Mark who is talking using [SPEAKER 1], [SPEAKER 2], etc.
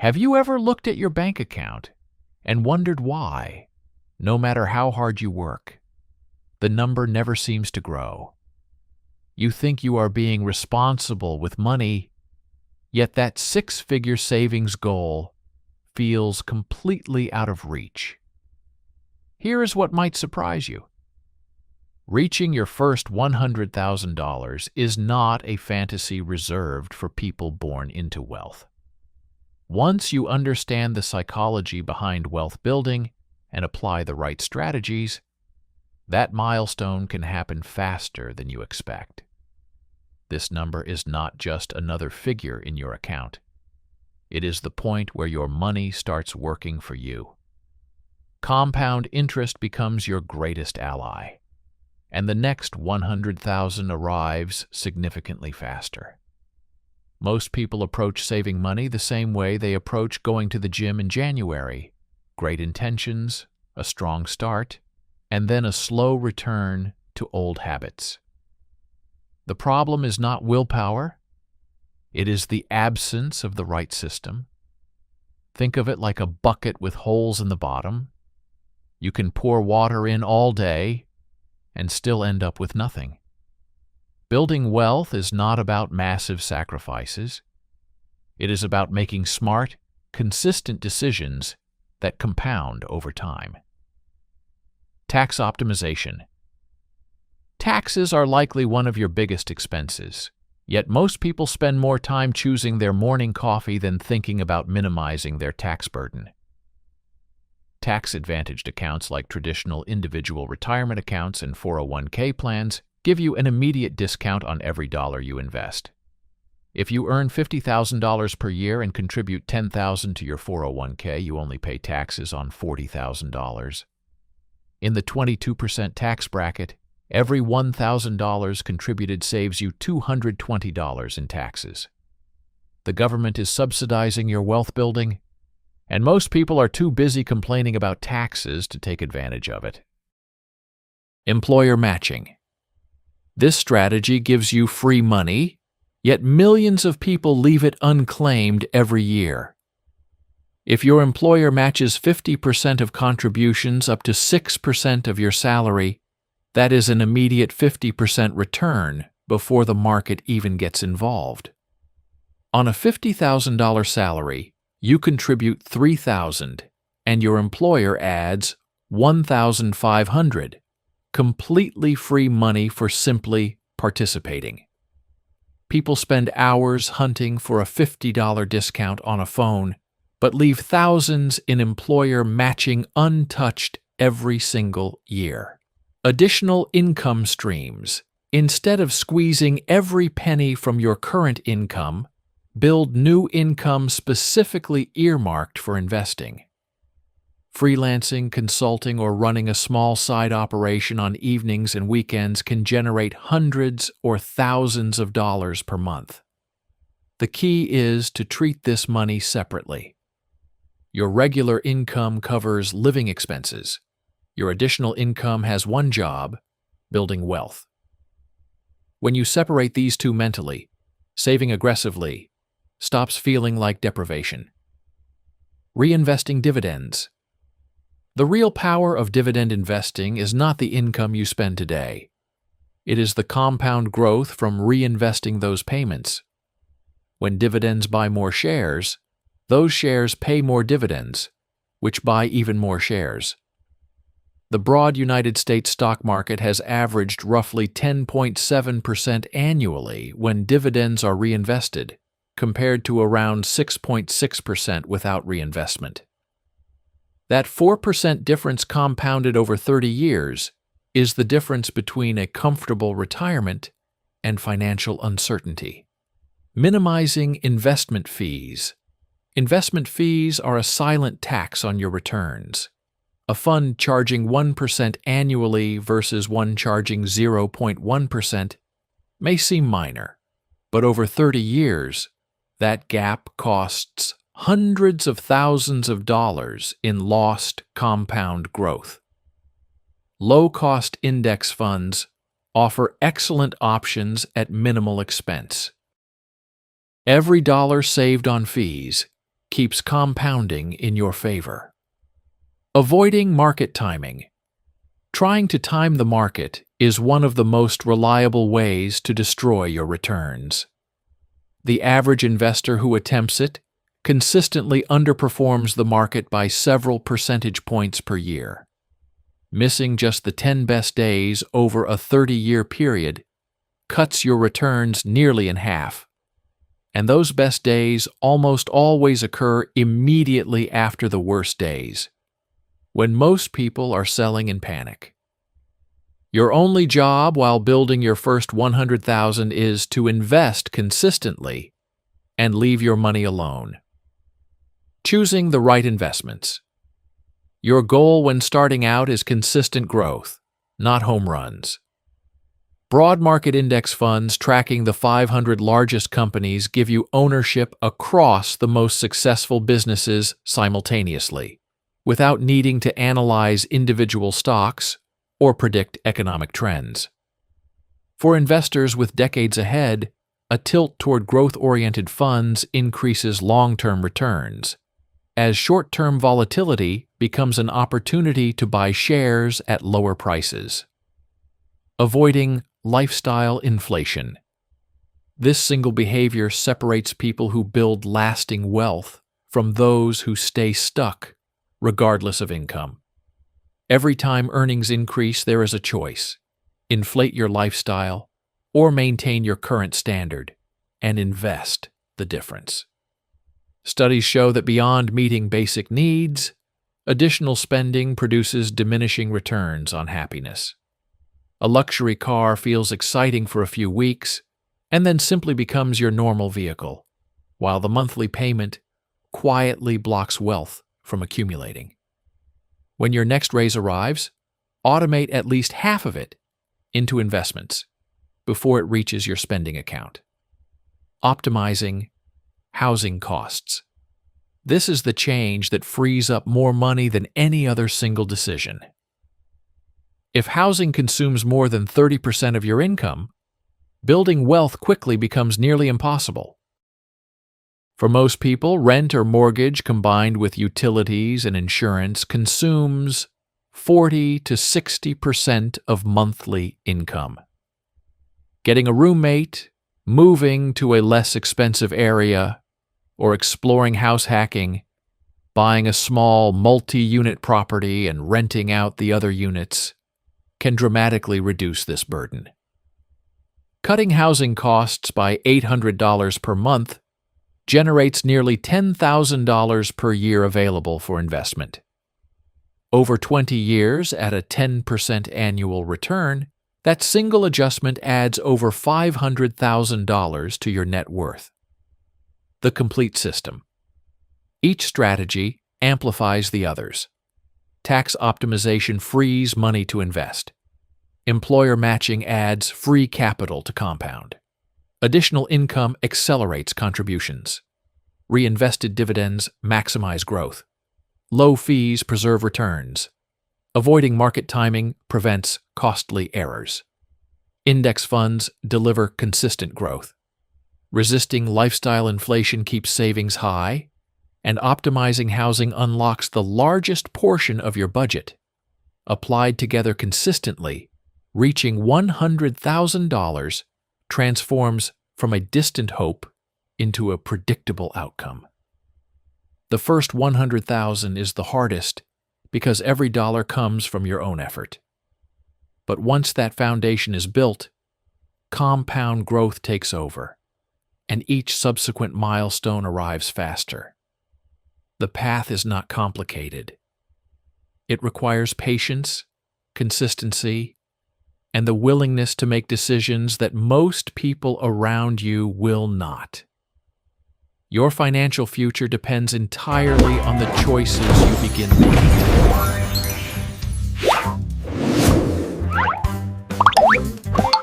[SPEAKER 1] Have you ever looked at your bank account and wondered why, no matter how hard you work, the number never seems to grow? You think you are being responsible with money, yet that six-figure savings goal feels completely out of reach. Here is what might surprise you. Reaching your first $100,000 is not a fantasy reserved for people born into wealth. Once you understand the psychology behind wealth building and apply the right strategies, that milestone can happen faster than you expect. This number is not just another figure in your account. It is the point where your money starts working for you. Compound interest becomes your greatest ally, and the next 100,000 arrives significantly faster. Most people approach saving money the same way they approach going to the gym in January. Great intentions, a strong start, and then a slow return to old habits. The problem is not willpower. It is the absence of the right system. Think of it like a bucket with holes in the bottom. You can pour water in all day and still end up with nothing. Building wealth is not about massive sacrifices. It is about making smart, consistent decisions that compound over time. Tax optimization. Taxes are likely one of your biggest expenses, yet most people spend more time choosing their morning coffee than thinking about minimizing their tax burden. Tax-advantaged accounts like traditional individual retirement accounts and 401k plans give you an immediate discount on every dollar you invest. If you earn $50,000 per year and contribute $10,000 to your 401k, you only pay taxes on $40,000. In the 22% tax bracket, every $1,000 contributed saves you $220 in taxes. The government is subsidizing your wealth building, and most people are too busy complaining about taxes to take advantage of it. Employer matching. This strategy gives you free money, yet millions of people leave it unclaimed every year. If your employer matches 50% of contributions up to 6% of your salary, that is an immediate 50% return before the market even gets involved. On a $50,000 salary, you contribute $3,000 and your employer adds $1,500, completely free money for simply participating. People spend hours hunting for a $50 discount on a phone, but leave thousands in employer matching untouched every single year. Additional income streams. Instead of squeezing every penny from your current income, build new income specifically earmarked for investing. Freelancing, consulting, or running a small side operation on evenings and weekends can generate hundreds or thousands of dollars per month. The key is to treat this money separately. Your regular income covers living expenses. Your additional income has one job: building wealth. When you separate these two mentally, saving aggressively stops feeling like deprivation. Reinvesting dividends. The real power of dividend investing is not the income you spend today. It is the compound growth from reinvesting those payments. When dividends buy more shares, those shares pay more dividends, which buy even more shares. The broad United States stock market has averaged roughly 10.7% annually when dividends are reinvested, compared to around 6.6% without reinvestment. That 4% difference compounded over 30 years is the difference between a comfortable retirement and financial uncertainty. Minimizing investment fees. Investment fees are a silent tax on your returns. A fund charging 1% annually versus one charging 0.1% may seem minor, but over 30 years, that gap costs hundreds of thousands of dollars in lost compound growth. Low-cost index funds offer excellent options at minimal expense. Every dollar saved on fees keeps compounding in your favor. Avoiding market timing. Trying to time the market is one of the most reliable ways to destroy your returns. The average investor who attempts it consistently underperforms the market by several percentage points per year. Missing just the 10 best days over a 30-year period cuts your returns nearly in half. And those best days almost always occur immediately after the worst days, when most people are selling in panic. Your only job while building your first $100,000 is to invest consistently and leave your money alone. Choosing the right investments. Your goal when starting out is consistent growth, not home runs. Broad market index funds tracking the 500 largest companies give you ownership across the most successful businesses simultaneously, without needing to analyze individual stocks or predict economic trends. For investors with decades ahead, a tilt toward growth-oriented funds increases long-term returns, as short-term volatility becomes an opportunity to buy shares at lower prices. Avoiding lifestyle inflation. This single behavior separates people who build lasting wealth from those who stay stuck, regardless of income. Every time earnings increase, there is a choice: inflate your lifestyle or maintain your current standard and invest the difference. Studies show that beyond meeting basic needs, additional spending produces diminishing returns on happiness. A luxury car feels exciting for a few weeks and then simply becomes your normal vehicle, while the monthly payment quietly blocks wealth from accumulating. When your next raise arrives, automate at least half of it into investments before it reaches your spending account. Optimizing housing costs. This is the change that frees up more money than any other single decision. If housing consumes more than 30% of your income, building wealth quickly becomes nearly impossible. For most people, rent or mortgage combined with utilities and insurance consumes 40 to 60% of monthly income. Getting a roommate, moving to a less expensive area, or exploring house hacking, buying a small multi-unit property and renting out the other units, can dramatically reduce this burden. Cutting housing costs by $800 per month generates nearly $10,000 per year available for investment. Over 20 years at a 10% annual return, that single adjustment adds over $500,000 to your net worth. The complete system. Each strategy amplifies the others. Tax optimization frees money to invest. Employer matching adds free capital to compound. Additional income accelerates contributions. Reinvested dividends maximize growth. Low fees preserve returns. Avoiding market timing prevents costly errors. Index funds deliver consistent growth. Resisting lifestyle inflation keeps savings high, and optimizing housing unlocks the largest portion of your budget. Applied together consistently, reaching $100,000 transforms from a distant hope into a predictable outcome. The first $100,000 is the hardest because every dollar comes from your own effort. But once that foundation is built, compound growth takes over, and each subsequent milestone arrives faster. The path is not complicated. It requires patience, consistency, and the willingness to make decisions that most people around you will not. Your financial future depends entirely on the choices you begin making today.